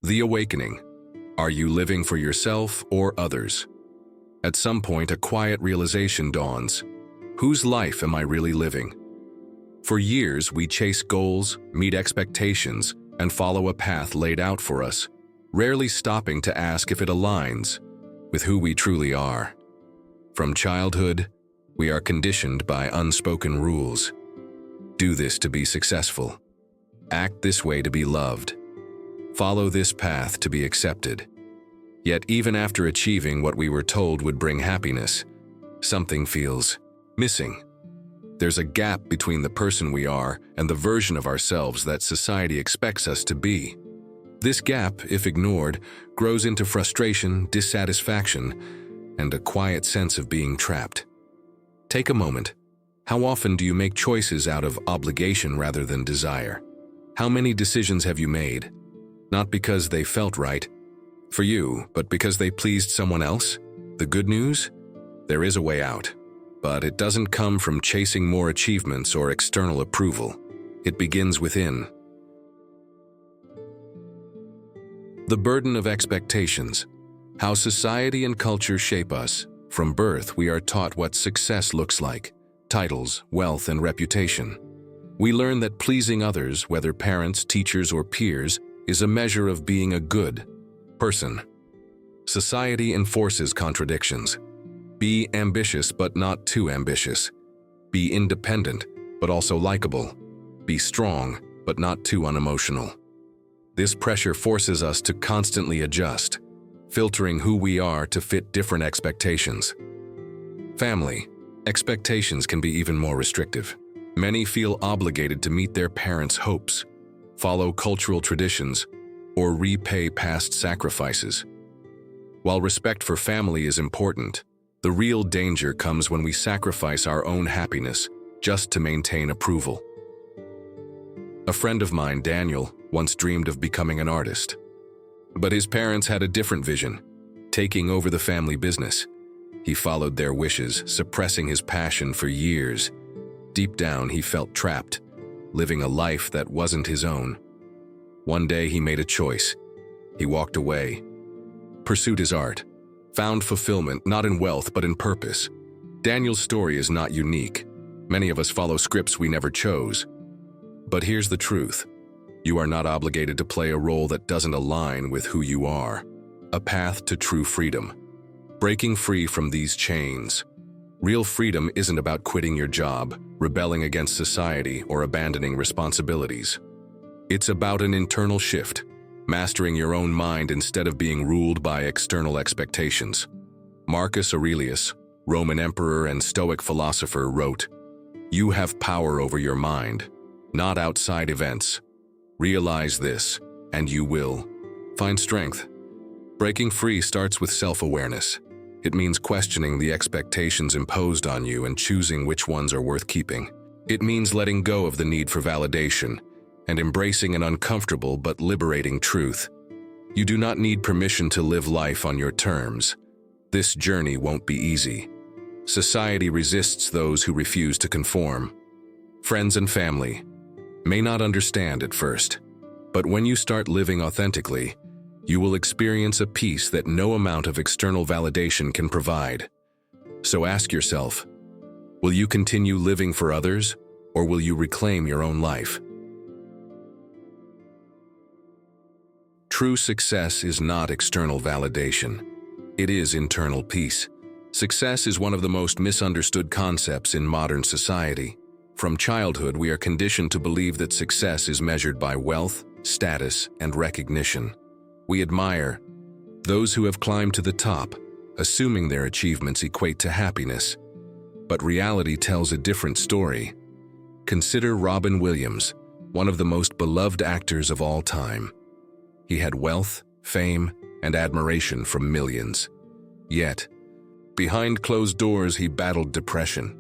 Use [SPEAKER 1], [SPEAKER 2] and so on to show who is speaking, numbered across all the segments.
[SPEAKER 1] The awakening. Are you living for yourself or others? At some point, a quiet realization dawns. Whose life am I really living? For years, we chase goals, meet expectations, and follow a path laid out for us, rarely stopping to ask if it aligns with who we truly are. From childhood, we are conditioned by unspoken rules. Do this to be successful. Act this way to be loved. Follow this path to be accepted. Yet even after achieving what we were told would bring happiness, something feels missing. There's a gap between the person we are and the version of ourselves that society expects us to be. This gap, if ignored, grows into frustration, dissatisfaction, and a quiet sense of being trapped. Take a moment. How often do you make choices out of obligation rather than desire? How many decisions have you made? Not because they felt right for you, but because they pleased someone else? The good news? There is a way out. But it doesn't come from chasing more achievements or external approval. It begins within. The burden of expectations. How society and culture shape us. From birth, we are taught what success looks like: titles, wealth, and reputation. We learn that pleasing others, whether parents, teachers, or peers, is a measure of being a good person. Society enforces contradictions. Be ambitious, but not too ambitious. Be independent, but also likable. Be strong, but not too unemotional. This pressure forces us to constantly adjust, filtering who we are to fit different expectations. Family. Expectations can be even more restrictive. Many feel obligated to meet their parents' hopes, follow cultural traditions, or repay past sacrifices. While respect for family is important, the real danger comes when we sacrifice our own happiness just to maintain approval. A friend of mine, Daniel, once dreamed of becoming an artist. But his parents had a different vision, taking over the family business. He followed their wishes, suppressing his passion for years. Deep down, he felt trapped, living a life that wasn't his own. One day, he made a choice. He walked away, pursued his art, found fulfillment not in wealth but in purpose. Daniel's story is not unique. Many of us follow scripts we never chose. But here's the truth. You are not obligated to play a role that doesn't align with who you are. A path to true freedom. Breaking free from these chains. Real freedom isn't about quitting your job, rebelling against society, or abandoning responsibilities. It's about an internal shift, mastering your own mind instead of being ruled by external expectations. Marcus Aurelius, Roman emperor and Stoic philosopher, wrote, "You have power over your mind, not outside events. Realize this, and you will find strength." Breaking free starts with self-awareness. It means questioning the expectations imposed on you and choosing which ones are worth keeping. It means letting go of the need for validation and embracing an uncomfortable but liberating truth. You do not need permission to live life on your terms. This journey won't be easy. Society resists those who refuse to conform. Friends and family may not understand at first, but when you start living authentically, you will experience a peace that no amount of external validation can provide. So ask yourself, will you continue living for others, or will you reclaim your own life? True success is not external validation. It is internal peace. Success is one of the most misunderstood concepts in modern society. From childhood, we are conditioned to believe that success is measured by wealth, status, and recognition. We admire those who have climbed to the top, assuming their achievements equate to happiness. But reality tells a different story. Consider Robin Williams, one of the most beloved actors of all time. He had wealth, fame, and admiration from millions. Yet, behind closed doors, he battled depression.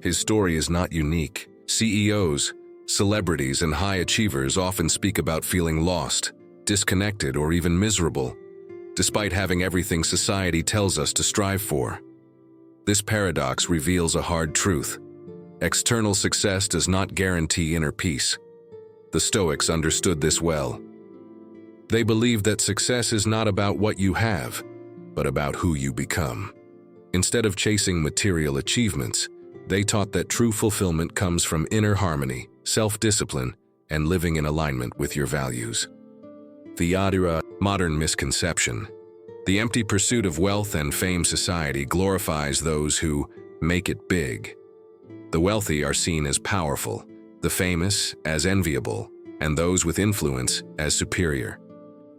[SPEAKER 1] His story is not unique. CEOs, celebrities, and high achievers often speak about feeling lost, disconnected, or even miserable, despite having everything society tells us to strive for. This paradox reveals a hard truth. External success does not guarantee inner peace. The Stoics understood this well. They believed that success is not about what you have, but about who you become. Instead of chasing material achievements, they taught that true fulfillment comes from inner harmony, self-discipline, and living in alignment with your values. The modern misconception. The empty pursuit of wealth and fame society glorifies those who make it big. The wealthy are seen as powerful, the famous as enviable, and those with influence as superior.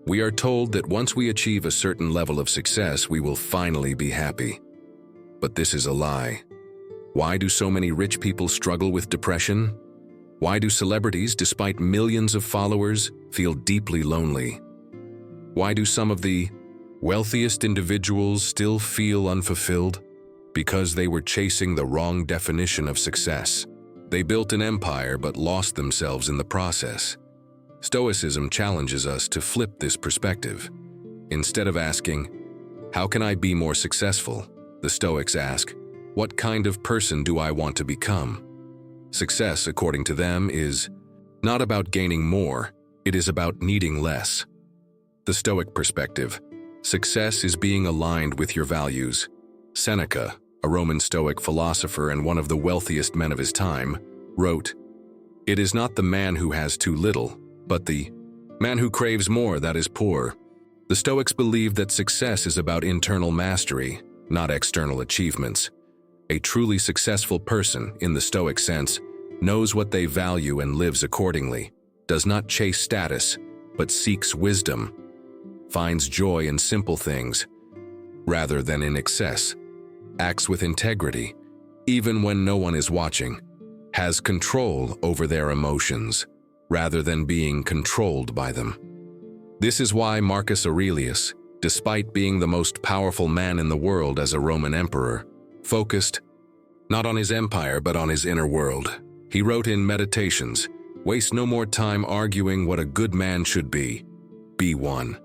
[SPEAKER 1] We are told that once we achieve a certain level of success, we will finally be happy. But this is a lie. Why do so many rich people struggle with depression? Why do celebrities, despite millions of followers, feel deeply lonely? Why do some of the wealthiest individuals still feel unfulfilled? Because they were chasing the wrong definition of success. They built an empire but lost themselves in the process. Stoicism challenges us to flip this perspective. Instead of asking, "How can I be more successful?" the Stoics ask, "What kind of person do I want to become?" Success, according to them, is not about gaining more, it is about needing less. The Stoic perspective. Success is being aligned with your values. Seneca, a Roman Stoic philosopher and one of the wealthiest men of his time, wrote, "It is not the man who has too little, but the man who craves more that is poor." The Stoics believed that success is about internal mastery, not external achievements. A truly successful person, in the Stoic sense, knows what they value and lives accordingly, does not chase status, but seeks wisdom, finds joy in simple things, rather than in excess, acts with integrity, even when no one is watching, has control over their emotions, rather than being controlled by them. This is why Marcus Aurelius, despite being the most powerful man in the world as a Roman emperor, focused not on his empire but on his inner world. He wrote in Meditations, "Waste no more time arguing what a good man should be. Be one."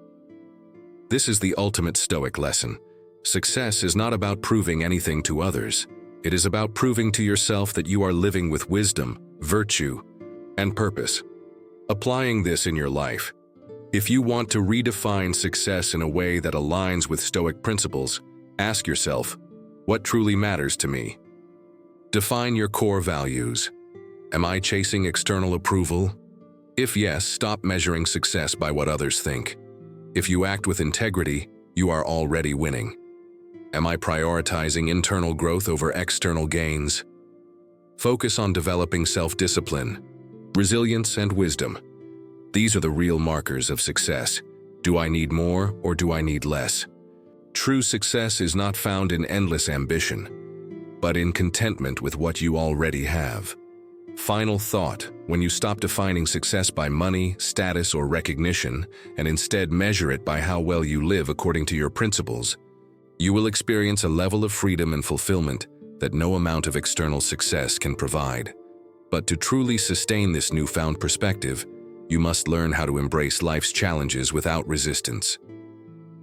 [SPEAKER 1] This is the ultimate Stoic lesson. Success is not about proving anything to others. It is about proving to yourself that you are living with wisdom, virtue, and purpose. Applying this in your life. If you want to redefine success in a way that aligns with Stoic principles, ask yourself, what truly matters to me? Define your core values. Am I chasing external approval? If yes, stop measuring success by what others think. If you act with integrity, you are already winning. Am I prioritizing internal growth over external gains? Focus on developing self-discipline, resilience, and wisdom. These are the real markers of success. Do I need more or do I need less? True success is not found in endless ambition, but in contentment with what you already have. Final thought: when you stop defining success by money, status, or recognition, and instead measure it by how well you live according to your principles, you will experience a level of freedom and fulfillment that no amount of external success can provide. But to truly sustain this newfound perspective, you must learn how to embrace life's challenges without resistance.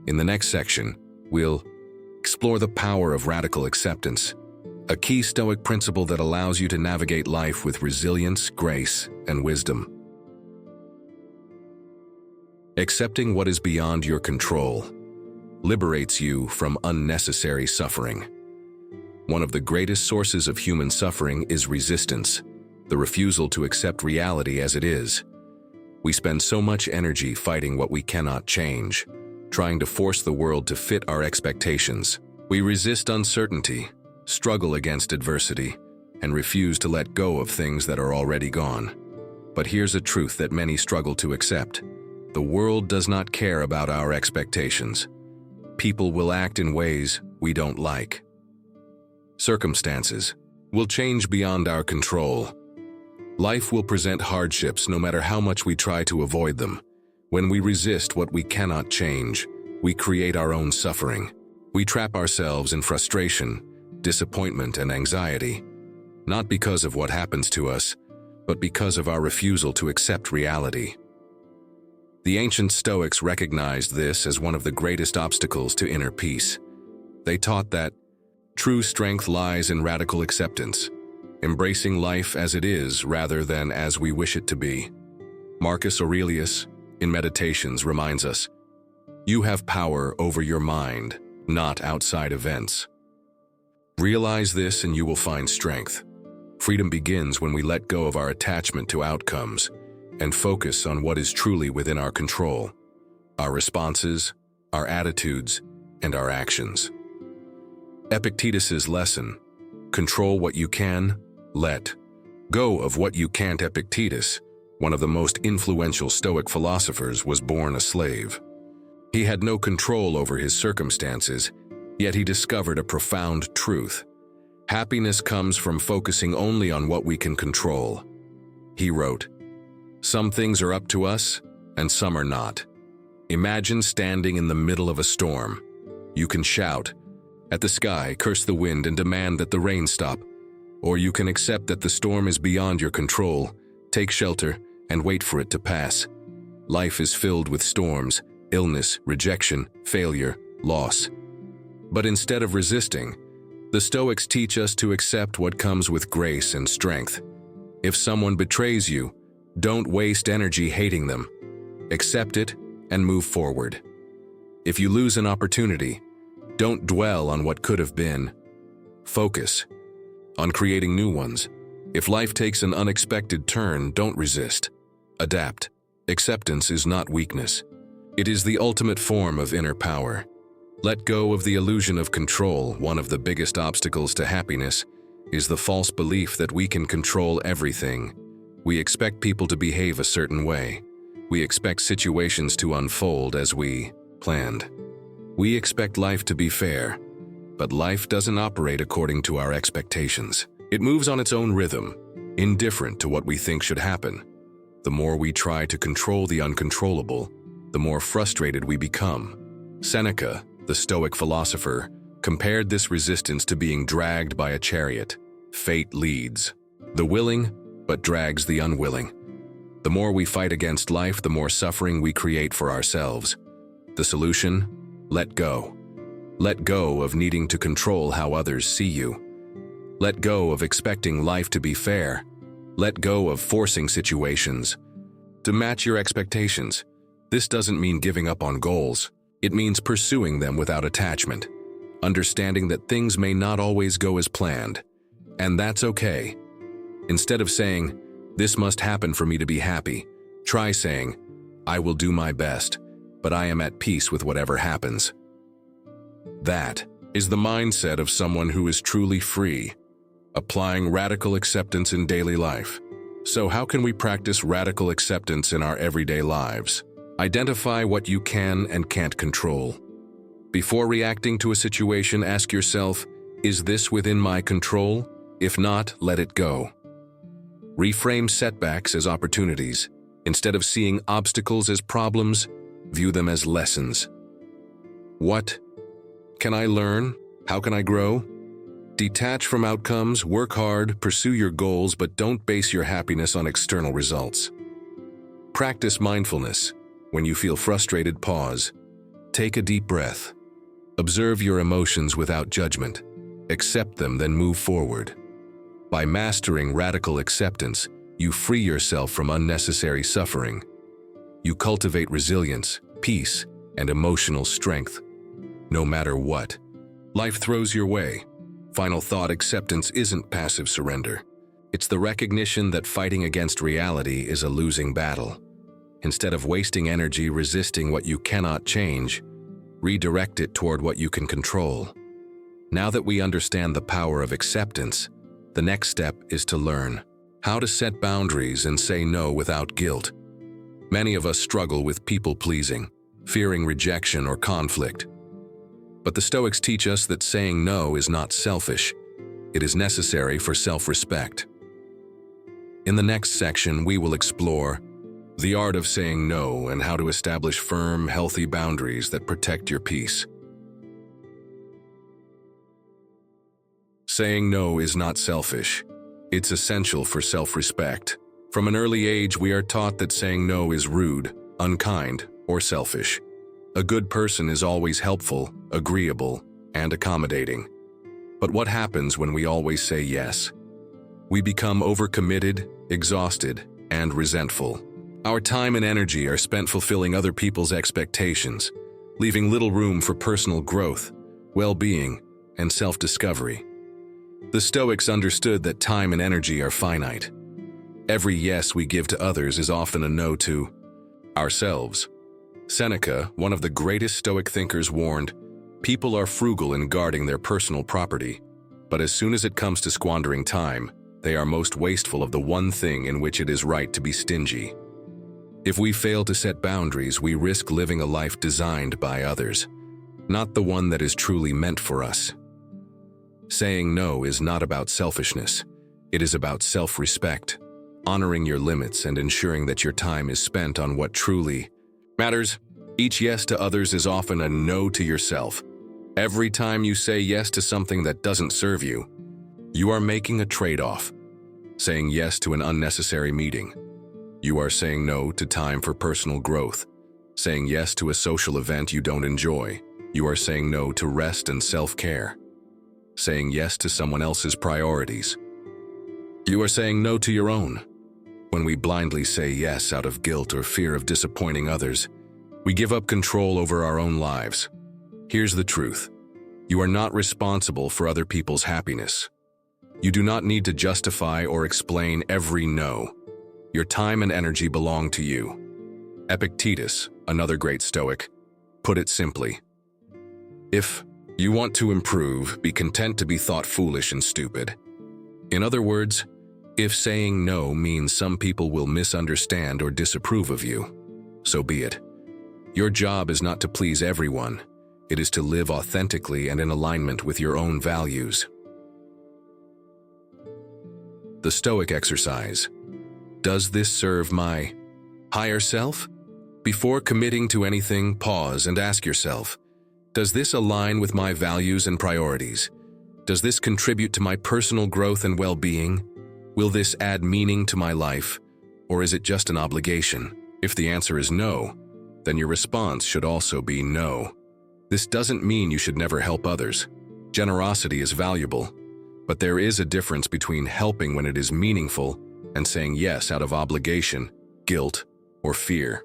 [SPEAKER 1] In the next section, we'll explore the power of radical acceptance, a key Stoic principle that allows you to navigate life with resilience, grace, and wisdom. Accepting what is beyond your control liberates you from unnecessary suffering. One of the greatest sources of human suffering is resistance, the refusal to accept reality as it is. We spend so much energy fighting what we cannot change, trying to force the world to fit our expectations. We resist uncertainty, struggle against adversity, and refuse to let go of things that are already gone. But here's a truth that many struggle to accept. The world does not care about our expectations. People will act in ways we don't like. Circumstances will change beyond our control. Life will present hardships no matter how much we try to avoid them. When we resist what we cannot change, we create our own suffering. We trap ourselves in frustration, disappointment, and anxiety, not because of what happens to us, but because of our refusal to accept reality. The ancient Stoics recognized this as one of the greatest obstacles to inner peace. They taught that true strength lies in radical acceptance, embracing life as it is rather than as we wish it to be. Marcus Aurelius, in Meditations reminds us, you have power over your mind, not outside events. Realize this and you will find strength. Freedom begins when we let go of our attachment to outcomes and focus on what is truly within our control, our responses, our attitudes, and our actions. Epictetus's lesson, control what you can, let go of what you can't. Epictetus, one of the most influential Stoic philosophers, was born a slave. He had no control over his circumstances, yet he discovered a profound truth. Happiness comes from focusing only on what we can control. He wrote, "Some things are up to us, and some are not. Imagine standing in the middle of a storm. You can shout at the sky, curse the wind, and demand that the rain stop. Or you can accept that the storm is beyond your control, take shelter, and wait for it to pass. Life is filled with storms, illness, rejection, failure, loss. But instead of resisting, the Stoics teach us to accept what comes with grace and strength. If someone betrays you, don't waste energy hating them. Accept it and move forward. If you lose an opportunity, don't dwell on what could have been. Focus on creating new ones. If life takes an unexpected turn, don't resist. Adapt. Acceptance is not weakness. It is the ultimate form of inner power. Let go of the illusion of control. One of the biggest obstacles to happiness is the false belief that we can control everything. We expect people to behave a certain way. We expect situations to unfold as we planned. We expect life to be fair, but life doesn't operate according to our expectations. It moves on its own rhythm, indifferent to what we think should happen. The more we try to control the uncontrollable, the more frustrated we become. Seneca, the Stoic philosopher, compared this resistance to being dragged by a chariot. Fate leads the willing, but drags the unwilling. The more we fight against life, the more suffering we create for ourselves. The solution? Let go. Let go of needing to control how others see you. Let go of expecting life to be fair. Let go of forcing situations to match your expectations. This doesn't mean giving up on goals. It means pursuing them without attachment, understanding that things may not always go as planned, and that's okay. Instead of saying, "This must happen for me to be happy," try saying, "I will do my best, but I am at peace with whatever happens." That is the mindset of someone who is truly free, applying radical acceptance in daily life. So how can we practice radical acceptance in our everyday lives? Identify what you can and can't control. Before reacting to a situation, ask yourself, is this within my control? If not, let it go. Reframe setbacks as opportunities. Instead of seeing obstacles as problems, view them as lessons. What can I learn? How can I grow? Detach from outcomes, work hard, pursue your goals, but don't base your happiness on external results. Practice mindfulness. When you feel frustrated, pause. Take a deep breath. Observe your emotions without judgment. Accept them, then move forward. By mastering radical acceptance, you free yourself from unnecessary suffering. You cultivate resilience, peace, and emotional strength. No matter what life throws your way. Final thought: acceptance isn't passive surrender. It's the recognition that fighting against reality is a losing battle. Instead of wasting energy resisting what you cannot change, redirect it toward what you can control. Now that we understand the power of acceptance, the next step is to learn how to set boundaries and say no without guilt. Many of us struggle with people-pleasing, fearing rejection or conflict. But the Stoics teach us that saying no is not selfish. It is necessary for self-respect. In the next section, we will explore the art of saying no and how to establish firm, healthy boundaries that protect your peace. Saying no is not selfish. It's essential for self-respect. From an early age, we are taught that saying no is rude, unkind, or selfish. A good person is always helpful, agreeable, and accommodating. But what happens when we always say yes? We become overcommitted, exhausted, and resentful. Our time and energy are spent fulfilling other people's expectations, leaving little room for personal growth, well-being, and self-discovery. The Stoics understood that time and energy are finite. Every yes we give to others is often a no to ourselves. Seneca, one of the greatest Stoic thinkers, warned, "People are frugal in guarding their personal property, but as soon as it comes to squandering time, they are most wasteful of the one thing in which it is right to be stingy." If we fail to set boundaries, we risk living a life designed by others, not the one that is truly meant for us. Saying no is not about selfishness. It is about self-respect, honoring your limits and ensuring that your time is spent on what truly matters. Each yes to others is often a no to yourself. Every time you say yes to something that doesn't serve you, you are making a trade-off. Saying yes to an unnecessary meeting, you are saying no to time for personal growth. Saying yes to a social event you don't enjoy, you are saying no to rest and self-care. Saying yes to someone else's priorities, you are saying no to your own. When we blindly say yes out of guilt or fear of disappointing others, we give up control over our own lives. Here's the truth. You are not responsible for other people's happiness. You do not need to justify or explain every no. Your time and energy belong to you. Epictetus, another great Stoic, put it simply. If you want to improve, be content to be thought foolish and stupid. In other words, if saying no means some people will misunderstand or disapprove of you, so be it. Your job is not to please everyone. It is to live authentically and in alignment with your own values. The Stoic exercise. Does this serve my higher self? Before committing to anything, pause and ask yourself, does this align with my values and priorities? Does this contribute to my personal growth and well-being? Will this add meaning to my life? Or is it just an obligation? If the answer is no, then your response should also be no. This doesn't mean you should never help others. Generosity is valuable, but there is a difference between helping when it is meaningful and saying yes out of obligation, guilt, or fear.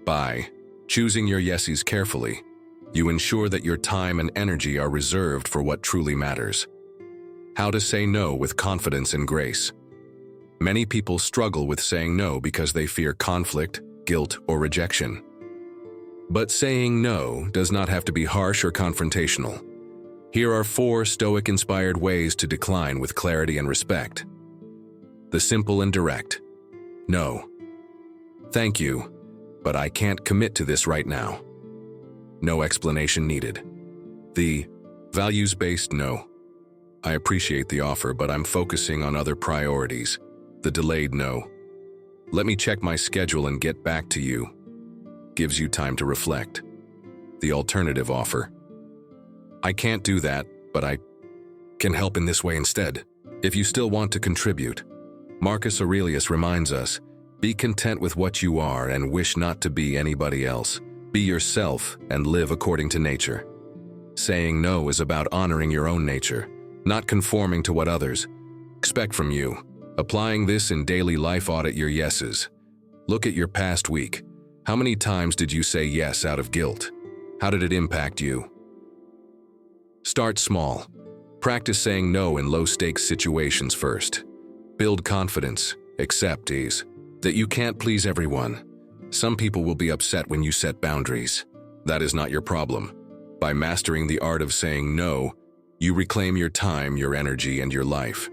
[SPEAKER 1] By choosing your yeses carefully, you ensure that your time and energy are reserved for what truly matters. How to say no with confidence and grace. Many people struggle with saying no because they fear conflict, guilt, or rejection. But saying no does not have to be harsh or confrontational. Here are 4 Stoic-inspired ways to decline with clarity and respect. The simple and direct. No. Thank you, but I can't commit to this right now. No explanation needed. The values-based no. I appreciate the offer, but I'm focusing on other priorities. The delayed no. Let me check my schedule and get back to you. Gives you time to reflect. The alternative offer. I can't do that, but I can help in this way instead. If you still want to contribute, Marcus Aurelius reminds us, be content with what you are and wish not to be anybody else. Be yourself and live according to nature. Saying no is about honoring your own nature, not conforming to what others expect from you. Applying this in daily life, audit your yeses. Look at your past week. How many times did you say yes out of guilt? How did it impact you? Start small. Practice saying no in low-stakes situations first. Build confidence. Accept that you can't please everyone. Some people will be upset when you set boundaries. That is not your problem. By mastering the art of saying no, you reclaim your time, your energy, and your life.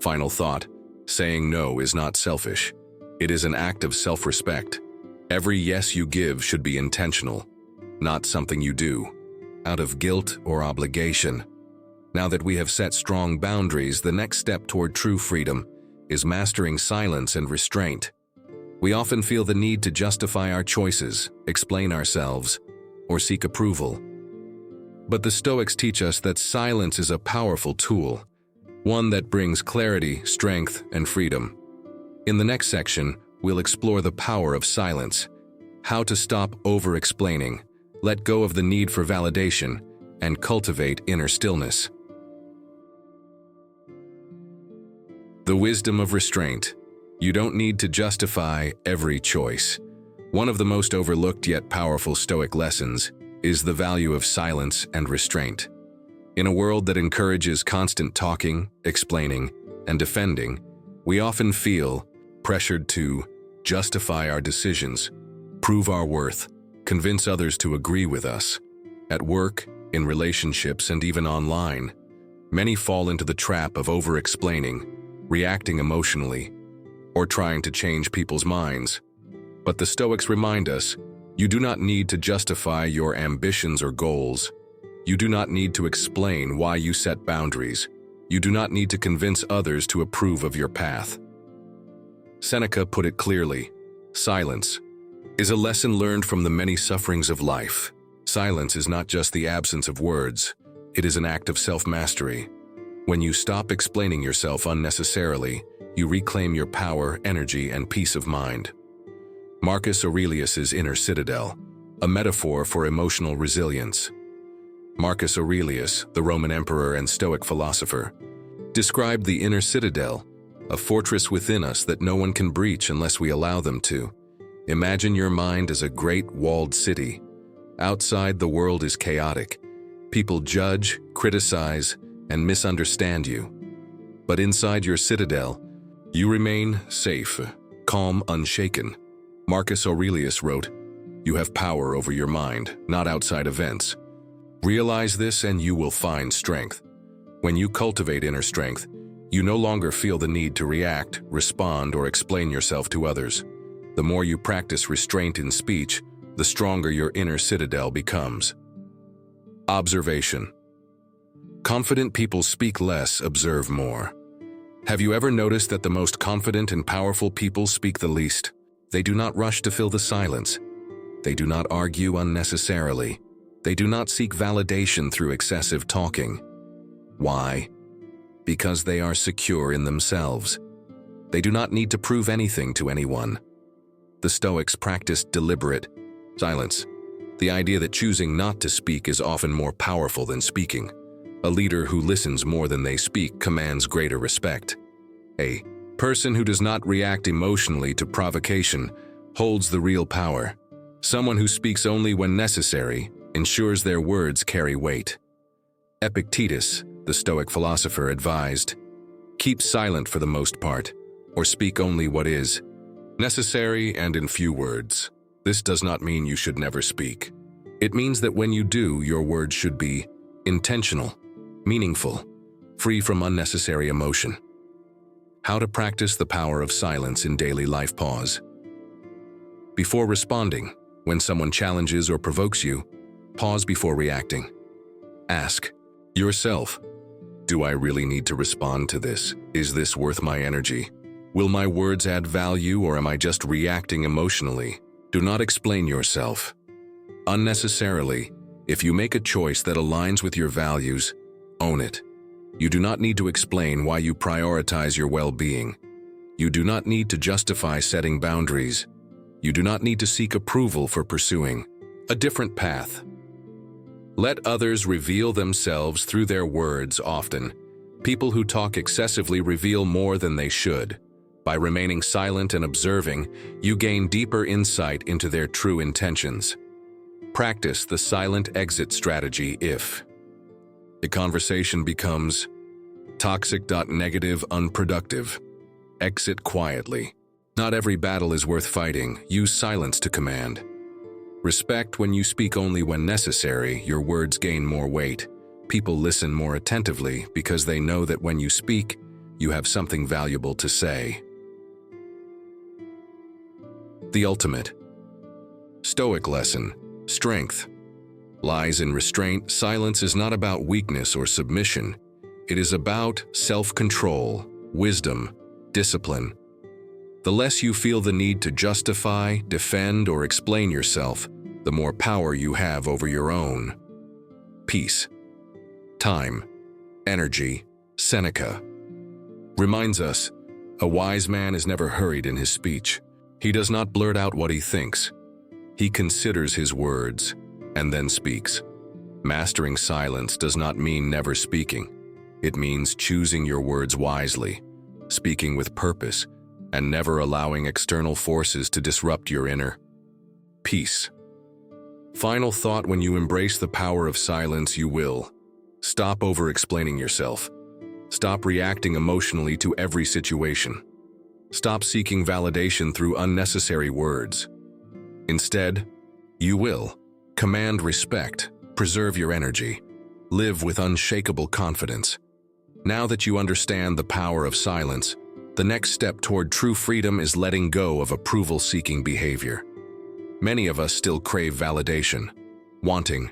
[SPEAKER 1] Final thought, saying no is not selfish. It is an act of self-respect. Every yes you give should be intentional, not something you do out of guilt or obligation. Now that we have set strong boundaries, the next step toward true freedom is mastering silence and restraint. We often feel the need to justify our choices, explain ourselves, or seek approval. But the Stoics teach us that silence is a powerful tool, one that brings clarity, strength, and freedom. In the next section, we'll explore the power of silence, how to stop over-explaining, let go of the need for validation, and cultivate inner stillness. The wisdom of restraint. You don't need to justify every choice. One of the most overlooked yet powerful Stoic lessons is the value of silence and restraint. In a world that encourages constant talking, explaining, and defending, we often feel pressured to justify our decisions, prove our worth, convince others to agree with us. At work, in relationships, and even online, many fall into the trap of over-explaining, reacting emotionally, or trying to change people's minds. But the Stoics remind us, you do not need to justify your ambitions or goals. You do not need to explain why you set boundaries. You do not need to convince others to approve of your path. Seneca put it clearly, silence is a lesson learned from the many sufferings of life. Silence is not just the absence of words, it is an act of self-mastery. When you stop explaining yourself unnecessarily, you reclaim your power, energy, and peace of mind. Marcus Aurelius's inner citadel, a metaphor for emotional resilience. Marcus Aurelius, the Roman emperor and Stoic philosopher, described the inner citadel, a fortress within us that no one can breach unless we allow them to. Imagine your mind as a great walled city. Outside, the world is chaotic. People judge, criticize, and misunderstand you. But inside your citadel, you remain safe, calm, unshaken. Marcus Aurelius wrote, "You have power over your mind, not outside events. Realize this and you will find strength." When you cultivate inner strength, you no longer feel the need to react, respond, or explain yourself to others. The more you practice restraint in speech, the stronger your inner citadel becomes. Observation. Confident people speak less, observe more. Have you ever noticed that the most confident and powerful people speak the least? They do not rush to fill the silence. They do not argue unnecessarily. They do not seek validation through excessive talking. Why? Because they are secure in themselves. They do not need to prove anything to anyone. The Stoics practiced deliberate silence, the idea that choosing not to speak is often more powerful than speaking. A leader who listens more than they speak commands greater respect. A person who does not react emotionally to provocation holds the real power. Someone who speaks only when necessary ensures their words carry weight. Epictetus, the Stoic philosopher, advised, "Keep silent for the most part, or speak only what is necessary and in few words." This does not mean you should never speak. It means that when you do, your words should be intentional, meaningful, free from unnecessary emotion. How to practice the power of silence in daily life. Pause. Before responding, when someone challenges or provokes you, pause before reacting. Ask yourself, do I really need to respond to this? Is this worth my energy? Will my words add value, or am I just reacting emotionally? Do not explain yourself unnecessarily. If you make a choice that aligns with your values, own it. You do not need to explain why you prioritize your well-being. You do not need to justify setting boundaries. You do not need to seek approval for pursuing a different path. Let others reveal themselves through their words. Often, people who talk excessively reveal more than they should. By remaining silent and observing, you gain deeper insight into their true intentions. Practice the silent exit strategy if a conversation becomes toxic, negative, unproductive. Exit quietly. Not every battle is worth fighting. Use silence to command. Respect when you speak only when necessary. Your words gain more weight. People listen more attentively because they know that when you speak, you have something valuable to say. The ultimate Stoic lesson, strength, lies in restraint. Silence is not about weakness or submission. It is about self-control, wisdom, discipline. The less you feel the need to justify, defend, or explain yourself, the more power you have over your own peace. Time, energy. Seneca reminds us, a wise man is never hurried in his speech. He does not blurt out what he thinks. He considers his words and then speaks. Mastering silence does not mean never speaking. It means choosing your words wisely. speaking with purpose, and never allowing external forces to disrupt your inner peace. Final thought: when you embrace the power of silence, you will stop over-explaining yourself. Stop reacting emotionally to every situation. Stop seeking validation through unnecessary words. Instead, you will command respect, preserve your energy, live with unshakable confidence. Now that you understand the power of silence, the next step toward true freedom is letting go of approval-seeking behavior. Many of us still crave validation, wanting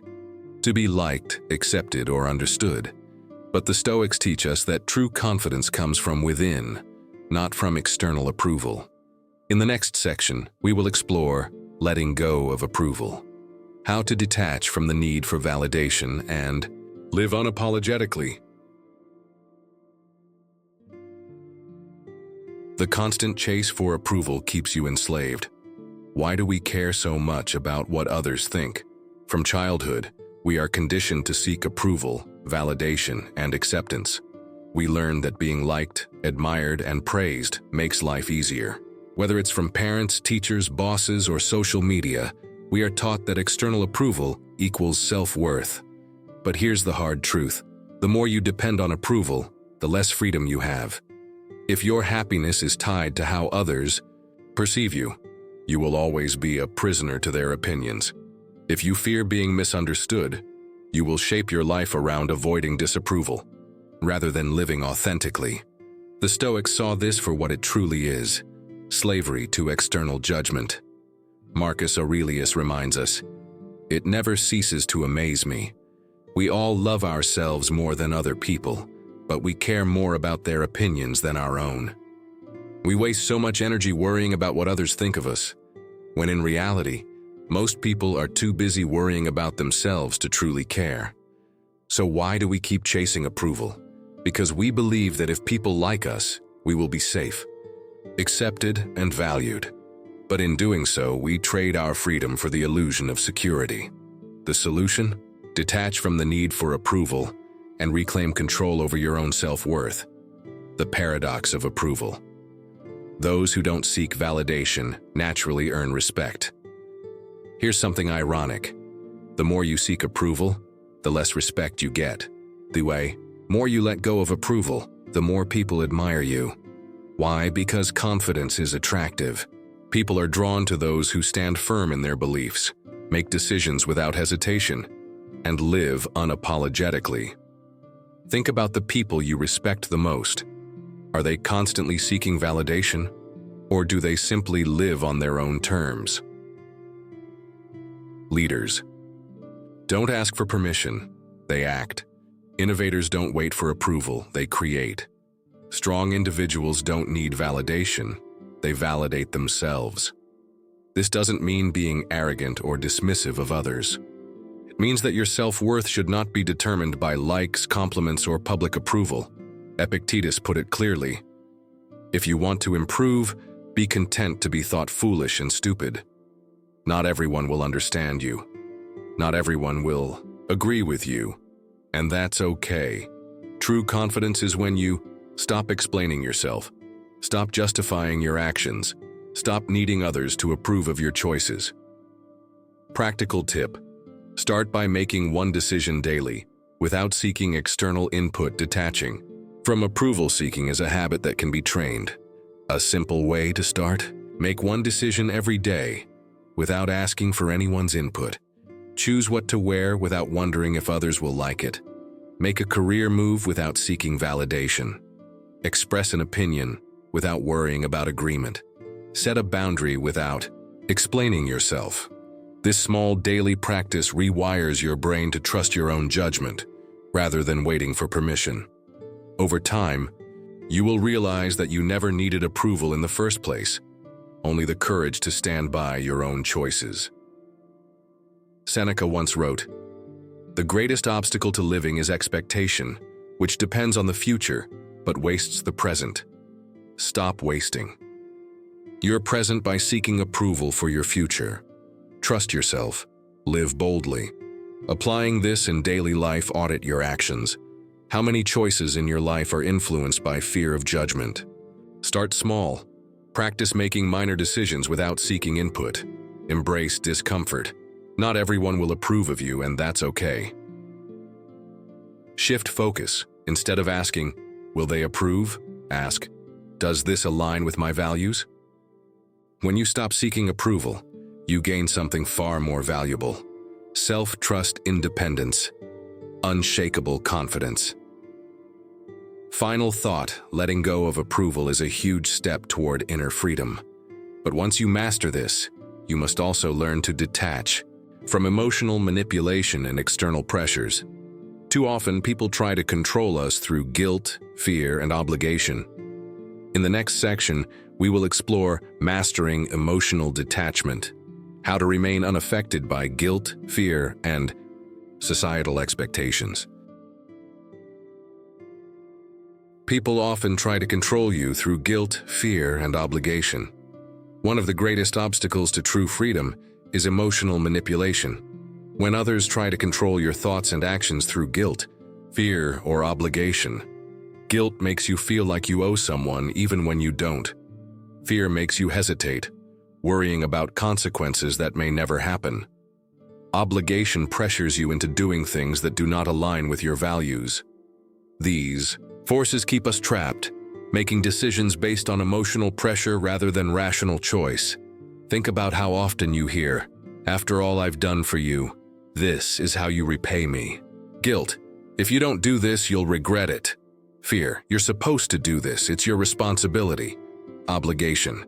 [SPEAKER 1] to be liked, accepted, or understood. But the Stoics teach us that true confidence comes from within, not from external approval. In the next section, we will explore letting go of approval, how to detach from the need for validation and live unapologetically. The constant chase for approval keeps you enslaved. Why do we care so much about what others think? From childhood, we are conditioned to seek approval, validation, and acceptance. We learn that being liked, admired, and praised makes life easier. Whether it's from parents, teachers, bosses, or social media, we are taught that external approval equals self-worth. But here's the hard truth: the more you depend on approval, the less freedom you have. If your happiness is tied to how others perceive you, you will always be a prisoner to their opinions. If you fear being misunderstood, you will shape your life around avoiding disapproval, rather than living authentically. The Stoics saw this for what it truly is: slavery to external judgment. Marcus Aurelius reminds us, "It never ceases to amaze me. We all love ourselves more than other people, but we care more about their opinions than our own. We waste so much energy worrying about what others think of us, when in reality, most people are too busy worrying about themselves to truly care." So why do we keep chasing approval? Because we believe that if people like us, we will be safe, accepted, and valued. But in doing so, we trade our freedom for the illusion of security. The solution? Detach from the need for approval and reclaim control over your own self-worth. The paradox of approval. Those who don't seek validation naturally earn respect. Here's something ironic. The more you seek approval, the less respect you get. The more you let go of approval, the more people admire you. Why? Because confidence is attractive. People are drawn to those who stand firm in their beliefs, make decisions without hesitation, and live unapologetically. Think about the people you respect the most. Are they constantly seeking validation, or do they simply live on their own terms? Leaders don't ask for permission, they act. Innovators don't wait for approval, they create. Strong individuals don't need validation, they validate themselves. This doesn't mean being arrogant or dismissive of others. It means that your self-worth should not be determined by likes, compliments, or public approval. Epictetus put it clearly: "If you want to improve, be content to be thought foolish and stupid." Not everyone will understand you. Not everyone will agree with you. And that's okay. True confidence is when you stop explaining yourself, stop justifying your actions, stop needing others to approve of your choices. Practical tip: start by making one decision daily, without seeking external input. Detaching from approval seeking is a habit that can be trained. A simple way to start: make one decision every day, without asking for anyone's input. Choose what to wear without wondering if others will like it. Make a career move without seeking validation. Express an opinion without worrying about agreement. Set a boundary without explaining yourself. This small daily practice rewires your brain to trust your own judgment, rather than waiting for permission. Over time, you will realize that you never needed approval in the first place, only the courage to stand by your own choices. Seneca once wrote, "The greatest obstacle to living is expectation, which depends on the future, but wastes the present." Stop wasting your present by seeking approval for your future. Trust yourself. Live boldly. Applying this in daily life, audit your actions. How many choices in your life are influenced by fear of judgment? Start small. Practice making minor decisions without seeking input. Embrace discomfort. Not everyone will approve of you, and that's okay. Shift focus. Instead of asking, "Will they approve?" ask, "Does this align with my values?" When you stop seeking approval, you gain something far more valuable: self-trust, independence, unshakable confidence. Final thought: letting go of approval is a huge step toward inner freedom. But once you master this, you must also learn to detach from emotional manipulation and external pressures. Too often, people try to control us through guilt, fear, and obligation. In the next section, we will explore mastering emotional detachment, how to remain unaffected by guilt, fear, and societal expectations. People often try to control you through guilt, fear, and obligation. One of the greatest obstacles to true freedom is emotional manipulation. When others try to control your thoughts and actions through guilt, fear, or obligation. Guilt makes you feel like you owe someone even when you don't. Fear makes you hesitate, worrying about consequences that may never happen. Obligation pressures you into doing things that do not align with your values. These forces keep us trapped, making decisions based on emotional pressure rather than rational choice. Think about how often you hear, "After all I've done for you, this is how you repay me." Guilt: "If you don't do this, you'll regret it." Fear: "You're supposed to do this, it's your responsibility." Obligation.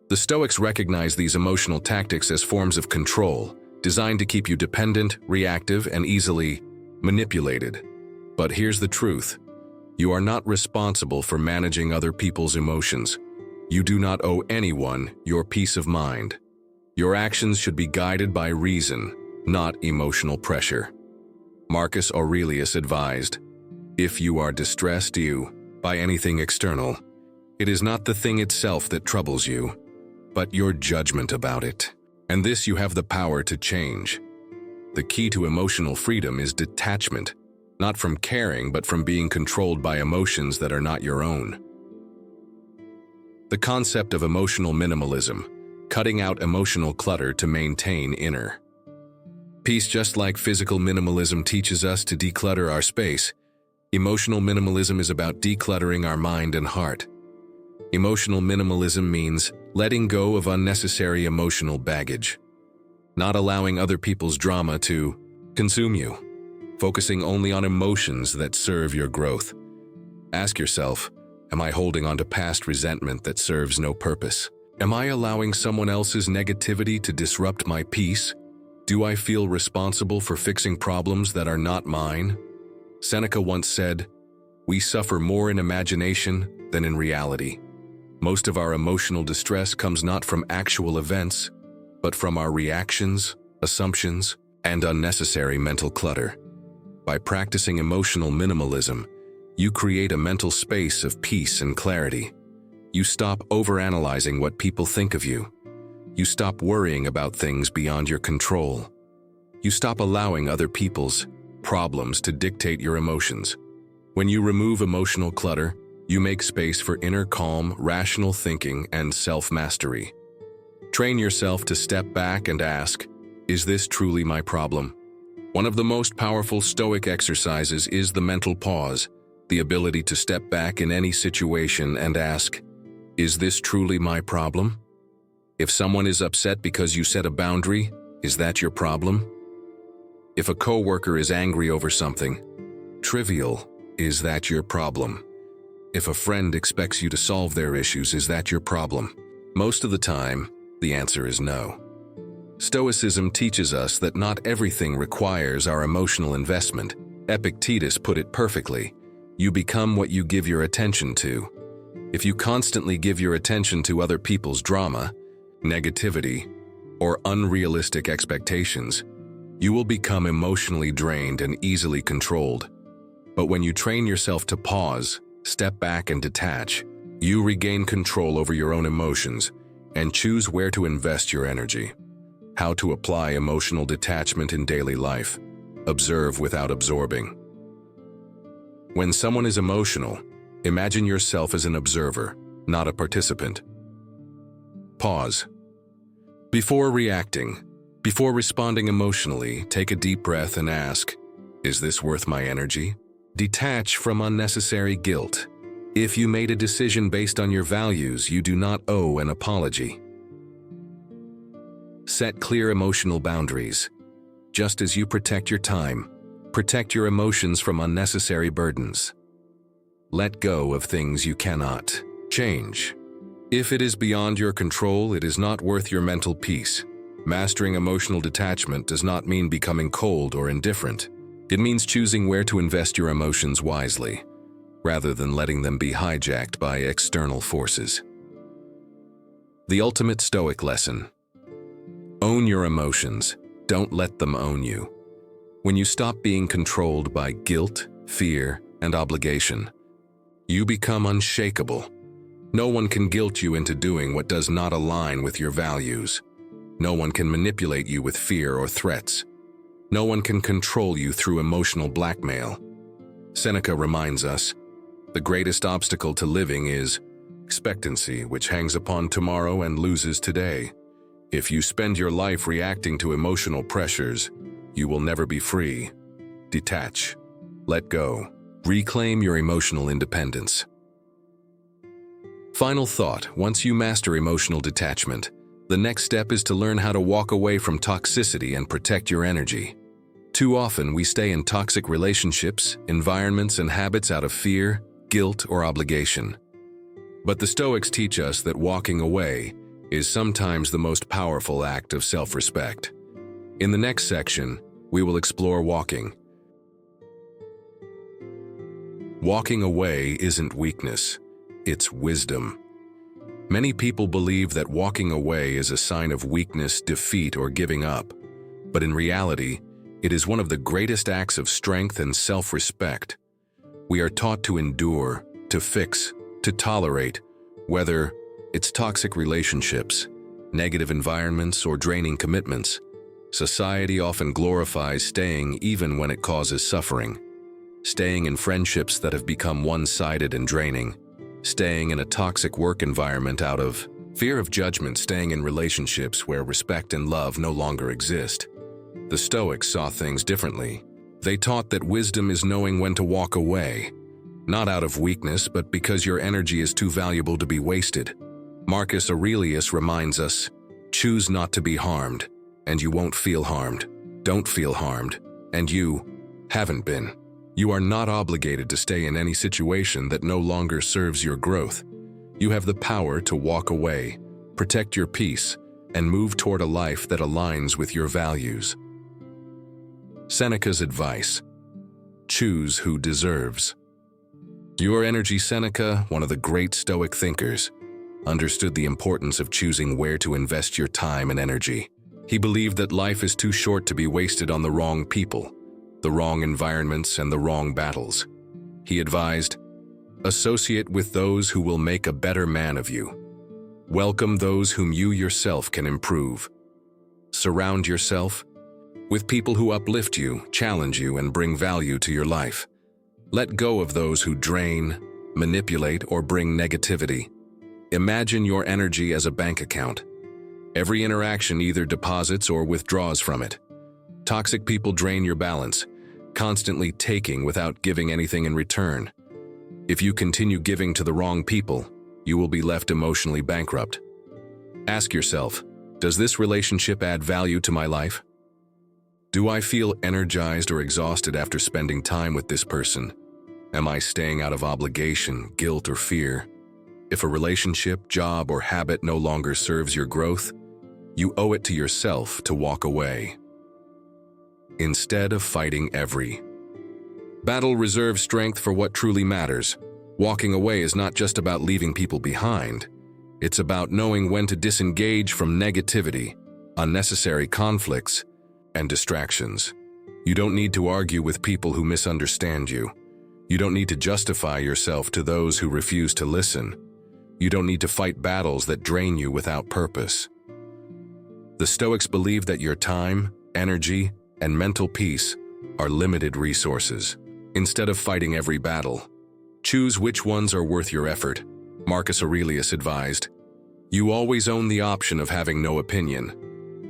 [SPEAKER 1] The Stoics recognize these emotional tactics as forms of control, designed to keep you dependent, reactive, and easily manipulated. But here's the truth: you are not responsible for managing other people's emotions. You do not owe anyone your peace of mind. Your actions should be guided by reason, not emotional pressure. Marcus Aurelius advised, "If you are distressed by anything external, it is not the thing itself that troubles you, but your judgment about it. And this you have the power to change." The key to emotional freedom is detachment, not from caring, but from being controlled by emotions that are not your own. The concept of emotional minimalism: cutting out emotional clutter to maintain inner peace. Just like physical minimalism teaches us to declutter our space, emotional minimalism is about decluttering our mind and heart. Emotional minimalism means letting go of unnecessary emotional baggage, not allowing other people's drama to consume you, focusing only on emotions that serve your growth. Ask yourself, am I holding on to past resentment that serves no purpose? Am I allowing someone else's negativity to disrupt my peace? Do I feel responsible for fixing problems that are not mine? Seneca once said, "We suffer more in imagination than in reality." Most of our emotional distress comes not from actual events, but from our reactions, assumptions, and unnecessary mental clutter. By practicing emotional minimalism, you create a mental space of peace and clarity. You stop overanalyzing what people think of you. You stop worrying about things beyond your control. You stop allowing other people's problems to dictate your emotions. When you remove emotional clutter, you make space for inner calm, rational thinking, and self-mastery. Train yourself to step back and ask, "Is this truly my problem?" One of the most powerful Stoic exercises is the mental pause, the ability to step back in any situation and ask, "Is this truly my problem?" If someone is upset because you set a boundary, is that your problem? If a coworker is angry over something trivial, is that your problem? If a friend expects you to solve their issues, is that your problem? Most of the time, the answer is no. Stoicism teaches us that not everything requires our emotional investment. Epictetus put it perfectly: you become what you give your attention to. If you constantly give your attention to other people's drama, negativity, or unrealistic expectations, you will become emotionally drained and easily controlled. But when you train yourself to pause, step back, and detach, you regain control over your own emotions and choose where to invest your energy. How to apply emotional detachment in daily life. Observe without absorbing. When someone is emotional, imagine yourself as an observer, not a participant. Pause. Before reacting, before responding emotionally, take a deep breath and ask, is this worth my energy? Detach from unnecessary guilt. If you made a decision based on your values, you do not owe an apology. Set clear emotional boundaries. Just as you protect your time, protect your emotions from unnecessary burdens. Let go of things you cannot change. If it is beyond your control, it is not worth your mental peace. Mastering emotional detachment does not mean becoming cold or indifferent. It means choosing where to invest your emotions wisely, rather than letting them be hijacked by external forces. The ultimate Stoic lesson. Own your emotions. Don't let them own you. When you stop being controlled by guilt, fear, and obligation, you become unshakable. No one can guilt you into doing what does not align with your values. No one can manipulate you with fear or threats. No one can control you through emotional blackmail. Seneca reminds us, the greatest obstacle to living is expectancy, which hangs upon tomorrow and loses today. If you spend your life reacting to emotional pressures, you will never be free. Detach. Let go. Reclaim your emotional independence. Final thought, once you master emotional detachment, the next step is to learn how to walk away from toxicity and protect your energy. Too often, we stay in toxic relationships, environments, and habits out of fear, guilt, or obligation. But the Stoics teach us that walking away is sometimes the most powerful act of self-respect. In the next section, we will explore walking. Walking away isn't weakness, it's wisdom. Many people believe that walking away is a sign of weakness, defeat, or giving up. But in reality, it is one of the greatest acts of strength and self-respect. We are taught to endure, to fix, to tolerate, whether it's toxic relationships, negative environments, or draining commitments. Society often glorifies staying even when it causes suffering. Staying in friendships that have become one-sided and draining. Staying in a toxic work environment out of fear of judgment. Staying in relationships where respect and love no longer exist. The Stoics saw things differently. They taught that wisdom is knowing when to walk away, not out of weakness, but because your energy is too valuable to be wasted. Marcus Aurelius reminds us, choose not to be harmed, and you won't feel harmed. Don't feel harmed, and you haven't been. You are not obligated to stay in any situation that no longer serves your growth. You have the power to walk away, protect your peace, and move toward a life that aligns with your values. Seneca's advice. Choose who deserves. Your energy. Seneca, one of the great Stoic thinkers, understood the importance of choosing where to invest your time and energy. He believed that life is too short to be wasted on the wrong people, the wrong environments, and the wrong battles. He advised, associate with those who will make a better man of you. Welcome those whom you yourself can improve. Surround yourself with people who uplift you, challenge you, and bring value to your life. Let go of those who drain, manipulate, or bring negativity. Imagine your energy as a bank account. Every interaction either deposits or withdraws from it. Toxic people drain your balance, constantly taking without giving anything in return. If you continue giving to the wrong people, you will be left emotionally bankrupt. Ask yourself, does this relationship add value to my life? Do I feel energized or exhausted after spending time with this person? Am I staying out of obligation, guilt, or fear? If a relationship, job, or habit no longer serves your growth, you owe it to yourself to walk away. Instead of fighting every battle, reserve strength for what truly matters. Walking away is not just about leaving people behind. It's about knowing when to disengage from negativity, unnecessary conflicts, and distractions. You don't need to argue with people who misunderstand you. You don't need to justify yourself to those who refuse to listen. You don't need to fight battles that drain you without purpose. The Stoics believe that your time, energy, and mental peace are limited resources. Instead of fighting every battle, choose which ones are worth your effort. Marcus Aurelius advised, "You always own the option of having no opinion.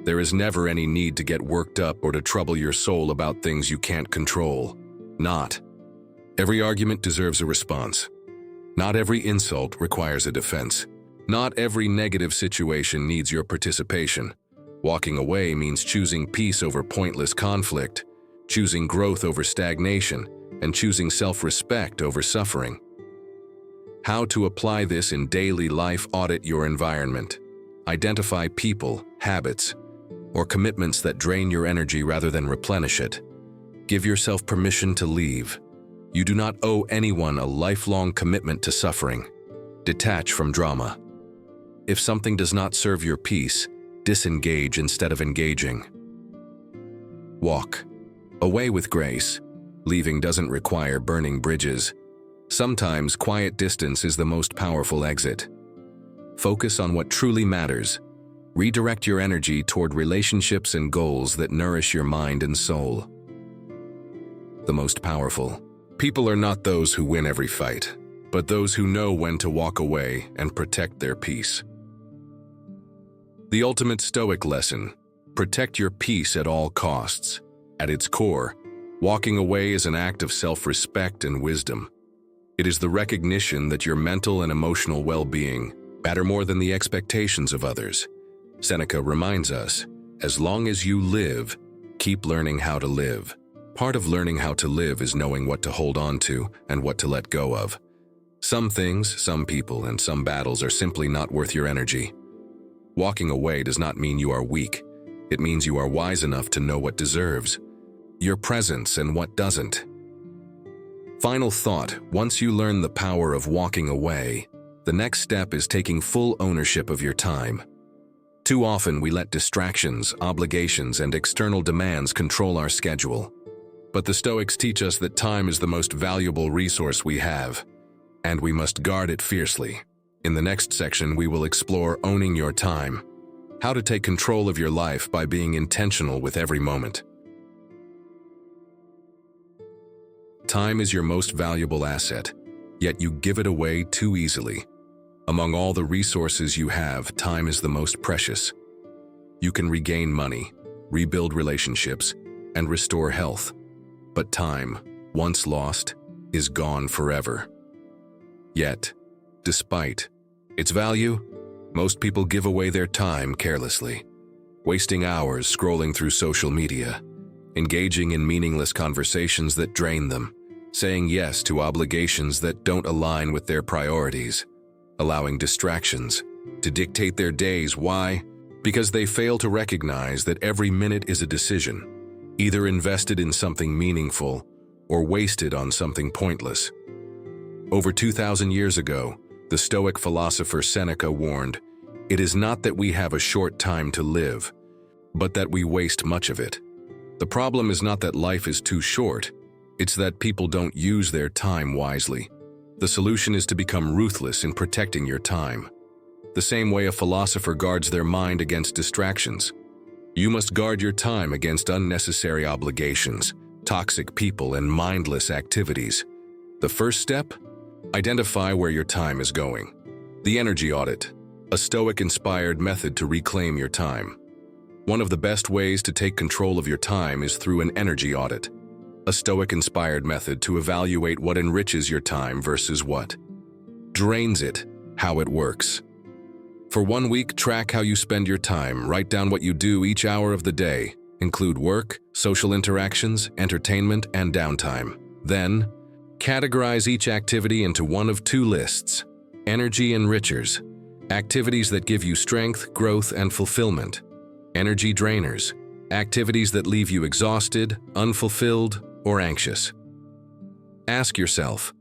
[SPEAKER 1] There is never any need to get worked up or to trouble your soul about things you can't control. Not every argument deserves a response. Not every insult requires a defense. Not every negative situation needs your participation. Walking away means choosing peace over pointless conflict, choosing growth over stagnation, and choosing self-respect over suffering." How to apply this in daily life: audit your environment. Identify people, habits, or commitments that drain your energy rather than replenish it. Give yourself permission to leave. You do not owe anyone a lifelong commitment to suffering. Detach from drama. If something does not serve your peace, disengage instead of engaging. Walk away with grace. Leaving doesn't require burning bridges. Sometimes quiet distance is the most powerful exit. Focus on what truly matters. Redirect your energy toward relationships and goals that nourish your mind and soul. The most powerful people are not those who win every fight, but those who know when to walk away and protect their peace. The ultimate Stoic lesson: protect your peace at all costs. At its core, walking away is an act of self-respect and wisdom. It is the recognition that your mental and emotional well-being matter more than the expectations of others. Seneca reminds us, as long as you live, keep learning how to live. Part of learning how to live is knowing what to hold on to and what to let go of. Some things, some people, and some battles are simply not worth your energy. Walking away does not mean you are weak. It means you are wise enough to know what deserves your presence and what doesn't. Final thought: once you learn the power of walking away, the next step is taking full ownership of your time. Too often we let distractions, obligations, and external demands control our schedule. But the Stoics teach us that time is the most valuable resource we have, and we must guard it fiercely. In the next section, we will explore owning your time, how to take control of your life by being intentional with every moment. Time is your most valuable asset, yet you give it away too easily. Among all the resources you have, time is the most precious. You can regain money, rebuild relationships, and restore health. But time, once lost, is gone forever. Yet, despite its value, most people give away their time carelessly, wasting hours scrolling through social media, engaging in meaningless conversations that drain them, saying yes to obligations that don't align with their priorities, allowing distractions to dictate their days. Why? Because they fail to recognize that every minute is a decision, either invested in something meaningful or wasted on something pointless. Over 2,000 years ago, the Stoic philosopher Seneca warned, "It is not that we have a short time to live, but that we waste much of it." The problem is not that life is too short, it's that people don't use their time wisely. The solution is to become ruthless in protecting your time. The same way a philosopher guards their mind against distractions, you must guard your time against unnecessary obligations, toxic people, and mindless activities. The first step? Identify where your time is going. The energy audit, a Stoic-inspired method to reclaim your time. One of the best ways to take control of your time is through an energy audit, a Stoic-inspired method to evaluate what enriches your time versus what drains it. How it works. For 1 week, track how you spend your time. Write down what you do each hour of the day. Include work, social interactions, entertainment, and downtime. Then, categorize each activity into one of two lists: energy enrichers, activities that give you strength, growth, and fulfillment; energy drainers, activities that leave you exhausted, unfulfilled, or anxious. Ask yourself,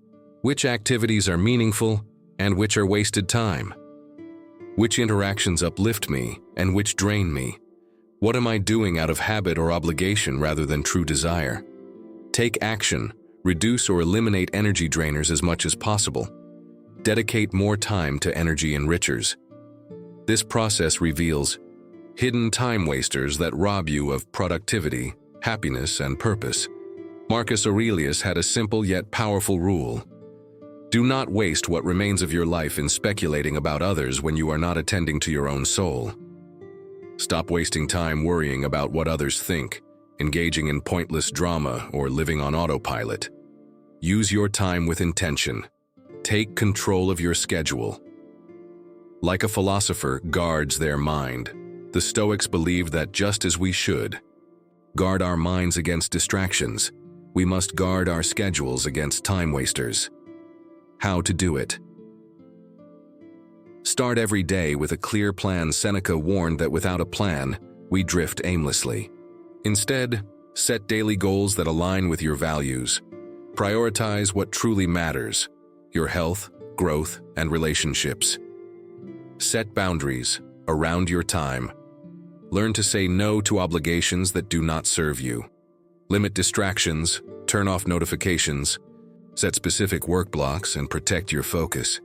[SPEAKER 1] which activities are meaningful and which are wasted time? Which interactions uplift me and which drain me? What am I doing out of habit or obligation rather than true desire? Take action. Reduce or eliminate energy drainers as much as possible. Dedicate more time to energy enrichers. This process reveals hidden time wasters that rob you of productivity, happiness, and purpose. Marcus Aurelius had a simple yet powerful rule: Do not waste what remains of your life in speculating about others when you are not attending to your own soul. Stop wasting time worrying about what others think, engaging in pointless drama, or living on autopilot. Use your time with intention. Take control of your schedule. Like a philosopher guards their mind, the Stoics believed that just as we should guard our minds against distractions, we must guard our schedules against time wasters. How to do it? Start every day with a clear plan. Seneca warned that without a plan, we drift aimlessly. Instead, set daily goals that align with your values. Prioritize what truly matters: your health, growth, and relationships. Set boundaries around your time. Learn to say no to obligations that do not serve you. Limit distractions, turn off notifications, set specific work blocks, and protect your focus.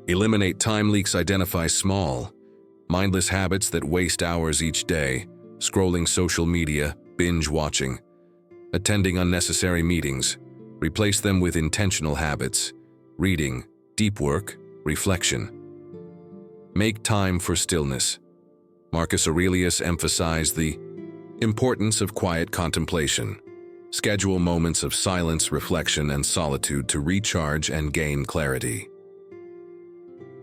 [SPEAKER 1] Eliminate time leaks. Identify small, mindless habits that waste hours each day: scrolling social media, binge watching, attending unnecessary meetings. Replace them with intentional habits: reading, deep work, reflection. Make time for stillness. Marcus Aurelius emphasized the importance of quiet contemplation. Schedule moments of silence, reflection, and solitude to recharge and gain clarity.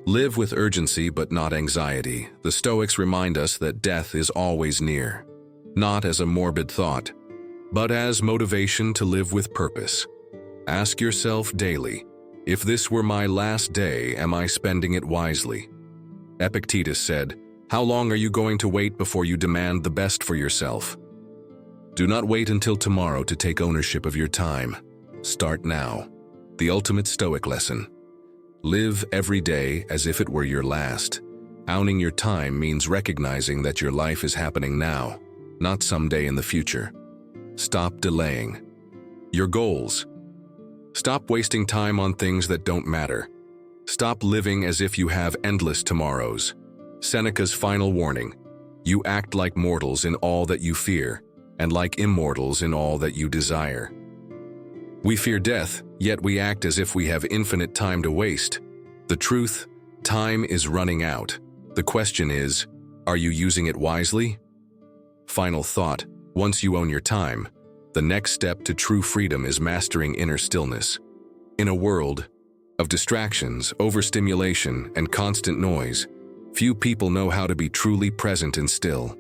[SPEAKER 1] Live with urgency but not anxiety. The Stoics remind us that death is always near, not as a morbid thought, but as motivation to live with purpose. Ask yourself daily, if this were my last day, am I spending it wisely? Epictetus said, "How long are you going to wait before you demand the best for yourself?" Do not wait until tomorrow to take ownership of your time. Start now. The ultimate Stoic lesson. Live every day as if it were your last. Owning your time means recognizing that your life is happening now, not someday in the future. Stop delaying your goals. Stop wasting time on things that don't matter. Stop living as if you have endless tomorrows. Seneca's final warning: you act like mortals in all that you fear, and like immortals in all that you desire. We fear death, yet we act as if we have infinite time to waste. The truth: time is running out. The question is, are you using it wisely? Final thought: once you own your time, the next step to true freedom is mastering inner stillness. In a world of distractions, overstimulation, and constant noise, few people know how to be truly present and still.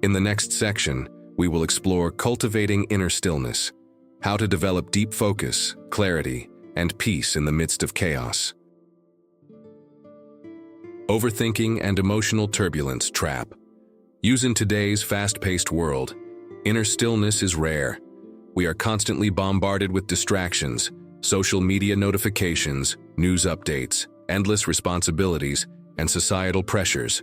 [SPEAKER 1] In the next section, we will explore cultivating inner stillness, how to develop deep focus, clarity, and peace in the midst of chaos. Overthinking and emotional turbulence trap. Used in today's fast-paced world, inner stillness is rare. We are constantly bombarded with distractions, social media notifications, news updates, endless responsibilities, and societal pressures.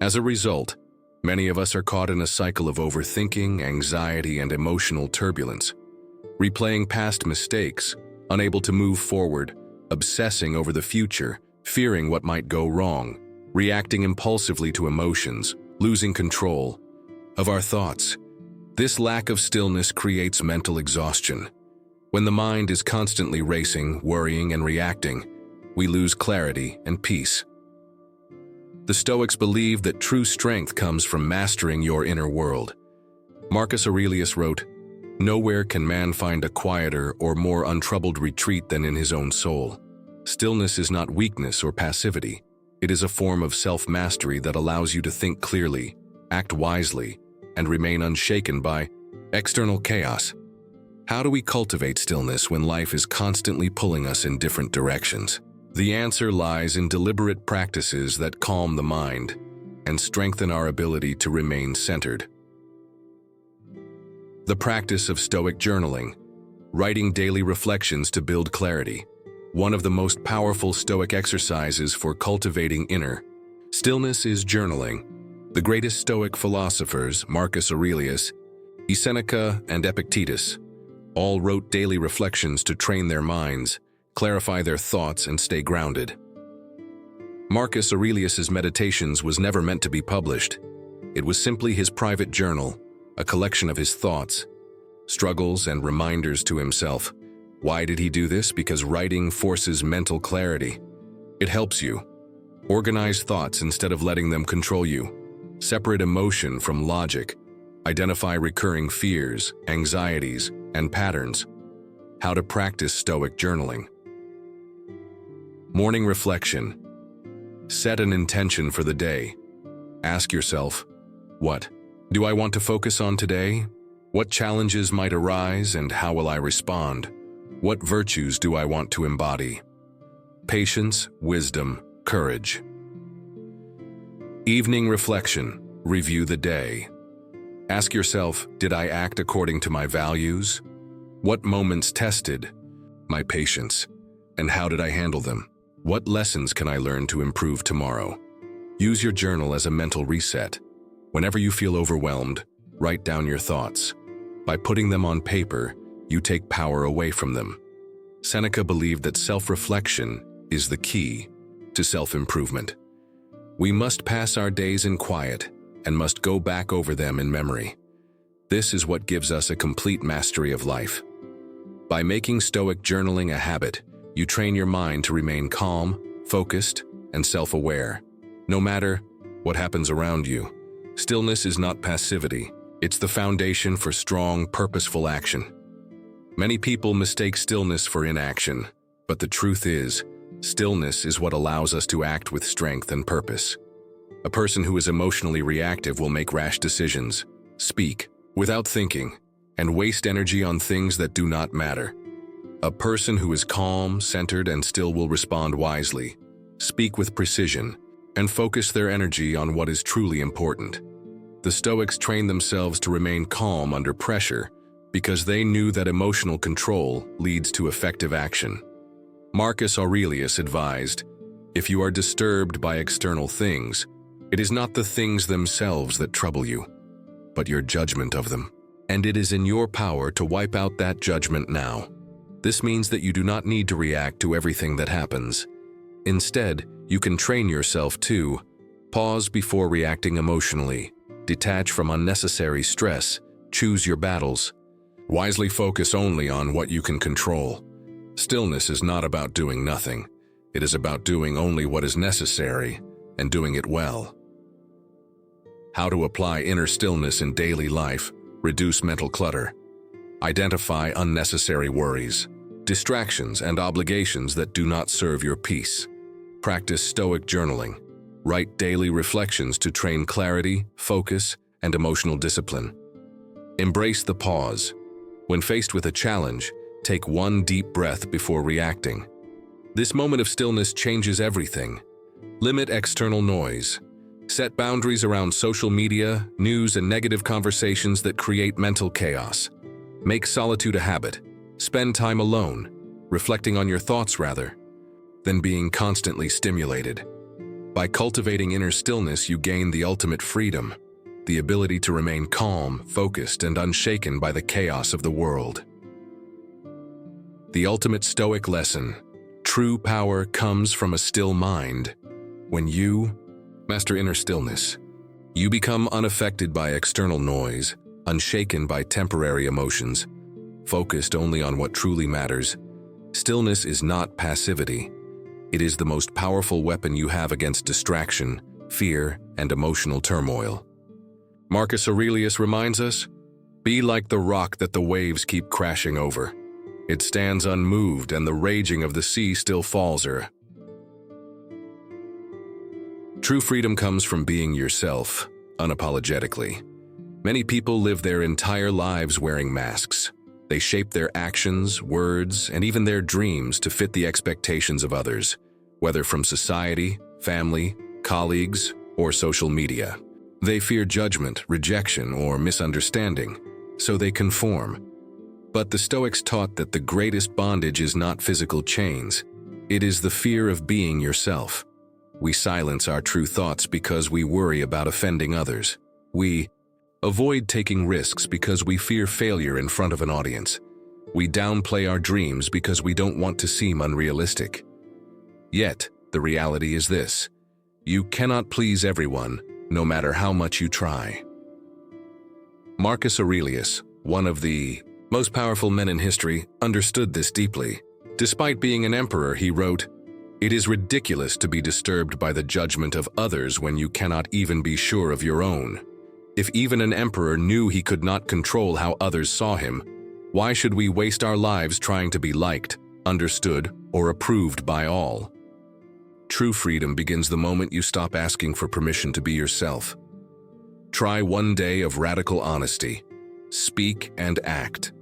[SPEAKER 1] As a result, many of us are caught in a cycle of overthinking, anxiety, and emotional turbulence, replaying past mistakes, unable to move forward, obsessing over the future, fearing what might go wrong, reacting impulsively to emotions, losing control of our thoughts. This lack of stillness creates mental exhaustion. When the mind is constantly racing, worrying, and reacting, we lose clarity and peace. The Stoics believed that true strength comes from mastering your inner world. Marcus Aurelius wrote, "Nowhere can man find a quieter or more untroubled retreat than in his own soul." Stillness is not weakness or passivity. It is a form of self-mastery that allows you to think clearly, act wisely, and remain unshaken by external chaos. How do we cultivate stillness when life is constantly pulling us in different directions? The answer lies in deliberate practices that calm the mind and strengthen our ability to remain centered. The practice of Stoic journaling, writing daily reflections to build clarity. One of the most powerful Stoic exercises for cultivating inner stillness is journaling. The greatest Stoic philosophers, Marcus Aurelius, Seneca, and Epictetus, all wrote daily reflections to train their minds, clarify their thoughts, and stay grounded. Marcus Aurelius's Meditations was never meant to be published. It was simply his private journal, a collection of his thoughts, struggles, and reminders to himself. Why did he do this? Because writing forces mental clarity. It helps you organize thoughts instead of letting them control you, separate emotion from logic, identify recurring fears, anxieties, and patterns. How to practice Stoic journaling. Morning reflection. Set an intention for the day. Ask yourself, what do I want to focus on today? What challenges might arise and how will I respond? What virtues do I want to embody? Patience, wisdom, courage. Evening reflection. Review the day. Ask yourself, did I act according to my values? What moments tested my patience? And how did I handle them? What lessons can I learn to improve tomorrow? Use your journal as a mental reset. Whenever you feel overwhelmed, write down your thoughts. By putting them on paper, you take power away from them. Seneca believed that self-reflection is the key to self-improvement. We must pass our days in quiet and must go back over them in memory. This is what gives us a complete mastery of life. By making Stoic journaling a habit, you train your mind to remain calm, focused, and self-aware. No matter what happens around you, stillness is not passivity. It's the foundation for strong, purposeful action. Many people mistake stillness for inaction, but the truth is, stillness is what allows us to act with strength and purpose. A person who is emotionally reactive will make rash decisions, speak without thinking, and waste energy on things that do not matter. A person who is calm, centered, and still will respond wisely, speak with precision, and focus their energy on what is truly important. The Stoics trained themselves to remain calm under pressure because they knew that emotional control leads to effective action. Marcus Aurelius advised, if you are disturbed by external things, it is not the things themselves that trouble you, but your judgment of them. And it is in your power to wipe out that judgment now. This means that you do not need to react to everything that happens. Instead, you can train yourself to pause before reacting emotionally, detach from unnecessary stress, choose your battles, wisely focus only on what you can control. Stillness is not about doing nothing. It is about doing only what is necessary and doing it well. How to apply inner stillness in daily life. Reduce mental clutter. Identify unnecessary worries, distractions, and obligations that do not serve your peace. Practice Stoic journaling. Write daily reflections to train clarity, focus, and emotional discipline. Embrace the pause. When faced with a challenge, take one deep breath before reacting. This moment of stillness changes everything. Limit external noise. Set boundaries around social media, news, and negative conversations that create mental chaos. Make solitude a habit. Spend time alone, reflecting on your thoughts rather than being constantly stimulated. By cultivating inner stillness, you gain the ultimate freedom, the ability to remain calm, focused, and unshaken by the chaos of the world. The ultimate Stoic lesson: true power comes from a still mind. When you master inner stillness, you become unaffected by external noise, unshaken by temporary emotions, focused only on what truly matters. Stillness is not passivity. It is the most powerful weapon you have against distraction, fear, and emotional turmoil. Marcus Aurelius reminds us, be like the rock that the waves keep crashing over. It stands unmoved and the raging of the sea still falls her. True freedom comes from being yourself, unapologetically. Many people live their entire lives wearing masks. They shape their actions, words, and even their dreams to fit the expectations of others, whether from society, family, colleagues, or social media. They fear judgment, rejection, or misunderstanding, so they conform. But the Stoics taught that the greatest bondage is not physical chains. It is the fear of being yourself. We silence our true thoughts because we worry about offending others. We avoid taking risks because we fear failure in front of an audience. We downplay our dreams because we don't want to seem unrealistic. Yet, the reality is this: you cannot please everyone, no matter how much you try. Marcus Aurelius, one of the Most powerful men in history understood this deeply. Despite being an emperor, he wrote, "It is ridiculous to be disturbed by the judgment of others when you cannot even be sure of your own." If even an emperor knew he could not control how others saw him, why should we waste our lives trying to be liked, understood, or approved by all? True freedom begins the moment you stop asking for permission to be yourself. Try one day of radical honesty. Speak and act.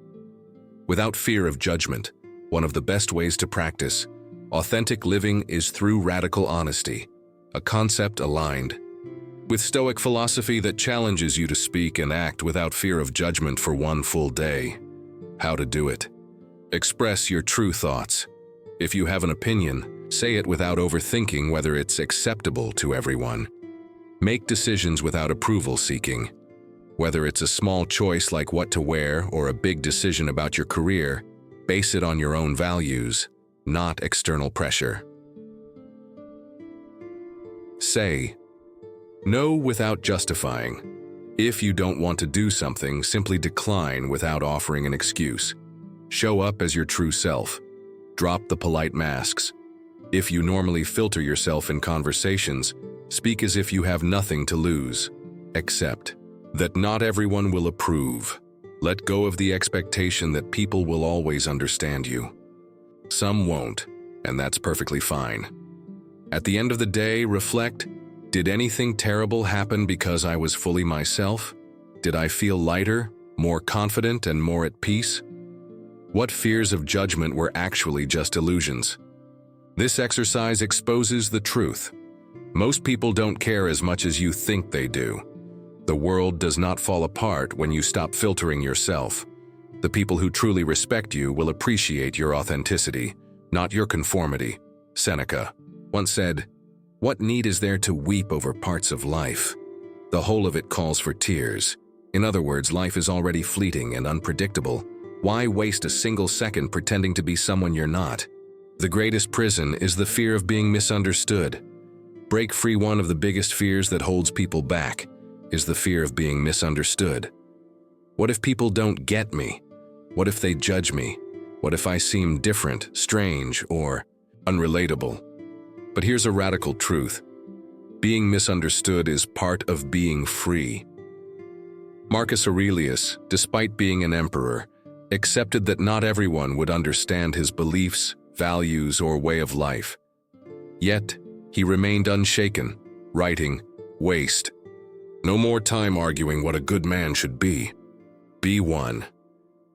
[SPEAKER 1] Without fear of judgment, one of the best ways to practice authentic living is through radical honesty, a concept aligned with Stoic philosophy that challenges you to speak and act without fear of judgment for one full day. How to do it? Express your true thoughts. If you have an opinion, say it without overthinking whether it's acceptable to everyone. Make decisions without approval seeking. Whether it's a small choice like what to wear or a big decision about your career, base it on your own values, not external pressure. Say no without justifying. If you don't want to do something, simply decline without offering an excuse. Show up as your true self. Drop the polite masks. If you normally filter yourself in conversations, speak as if you have nothing to lose. Accept that not everyone will approve. Let go of the expectation that people will always understand you. Some won't, and that's perfectly fine. At the end of the day, reflect, did anything terrible happen because I was fully myself? Did I feel lighter, more confident, and more at peace? What fears of judgment were actually just illusions? This exercise exposes the truth. Most people don't care as much as you think they do. The world does not fall apart when you stop filtering yourself. The people who truly respect you will appreciate your authenticity, not your conformity. Seneca once said, "What need is there to weep over parts of life? The whole of it calls for tears." In other words, life is already fleeting and unpredictable. Why waste a single second pretending to be someone you're not? The greatest prison is the fear of being misunderstood. Break free. One of the biggest fears that holds people back is the fear of being misunderstood. What if people don't get me? What if they judge me? What if I seem different, strange, or unrelatable? But here's a radical truth. Being misunderstood is part of being free. Marcus Aurelius, despite being an emperor, accepted that not everyone would understand his beliefs, values, or way of life. Yet, he remained unshaken, writing, "Waste no more time arguing what a good man should be. Be one."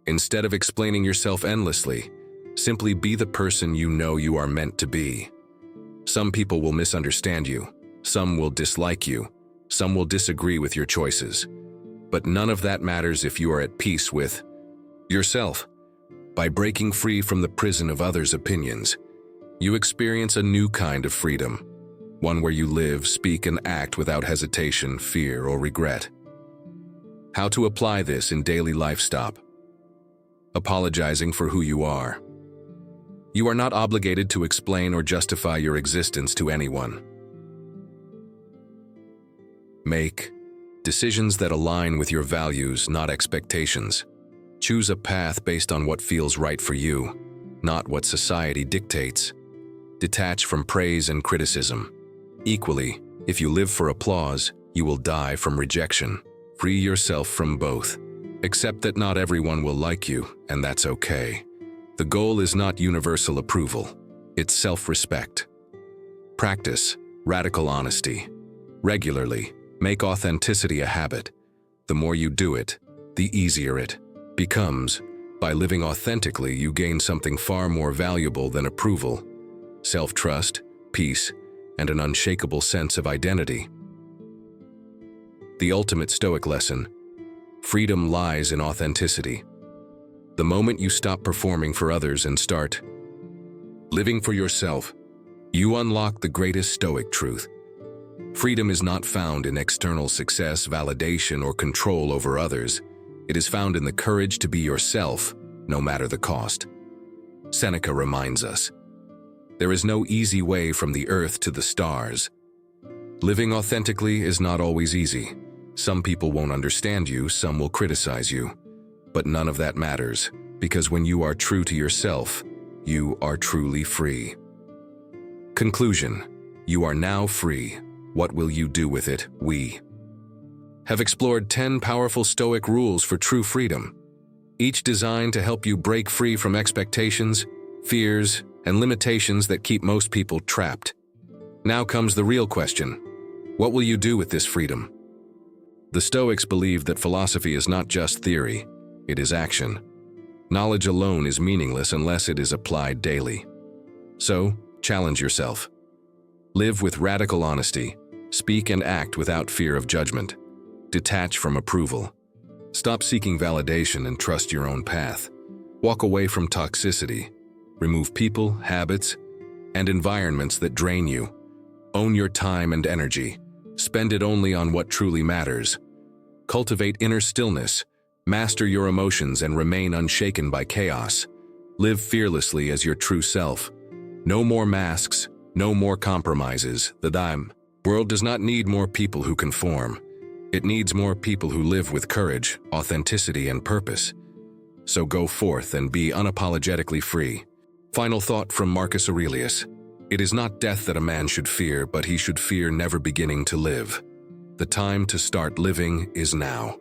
[SPEAKER 1] Instead of explaining yourself endlessly, simply be the person you know you are meant to be. Some people will misunderstand you, some will dislike you, some will disagree with your choices. But none of that matters if you are at peace with yourself. By breaking free from the prison of others' opinions, you experience a new kind of freedom. One where you live, speak, and act without hesitation, fear, or regret. How to apply this in daily life? Stop apologizing for who you are. You are not obligated to explain or justify your existence to anyone. Make decisions that align with your values, not expectations. Choose a path based on what feels right for you, not what society dictates. Detach from praise and criticism. Equally, if you live for applause, you will die from rejection. Free yourself from both. Accept that not everyone will like you, and that's okay. The goal is not universal approval, it's self-respect. Practice radical honesty. Regularly, make authenticity a habit. The more you do it, the easier it becomes. By living authentically, you gain something far more valuable than approval: self-trust, peace, and an unshakable sense of identity. The ultimate Stoic lesson: freedom lies in authenticity. The moment you stop performing for others and start living for yourself, you unlock the greatest Stoic truth. Freedom is not found in external success, validation, or control over others. It is found in the courage to be yourself, no matter the cost. Seneca reminds us, there is no easy way from the earth to the stars. Living authentically is not always easy. Some people won't understand you, some will criticize you. But none of that matters, because when you are true to yourself, you are truly free. Conclusion: you are now free. What will you do with it? We have explored 10 powerful Stoic rules for true freedom, each designed to help you break free from expectations, fears, and limitations that keep most people trapped. Now comes the real question: what will you do with this freedom? The Stoics believed that philosophy is not just theory, it is action. Knowledge alone is meaningless unless it is applied daily. So, challenge yourself. Live with radical honesty. Speak and act without fear of judgment. Detach from approval. Stop seeking validation and trust your own path. Walk away from toxicity. Remove people, habits, and environments that drain you. Own your time and energy. Spend it only on what truly matters. Cultivate inner stillness. Master your emotions and remain unshaken by chaos. Live fearlessly as your true self. No more masks, no more compromises. The world does not need more people who conform. It needs more people who live with courage, authenticity, and purpose. So go forth and be unapologetically free. Final thought from Marcus Aurelius: it is not death that a man should fear, but he should fear never beginning to live. The time to start living is now.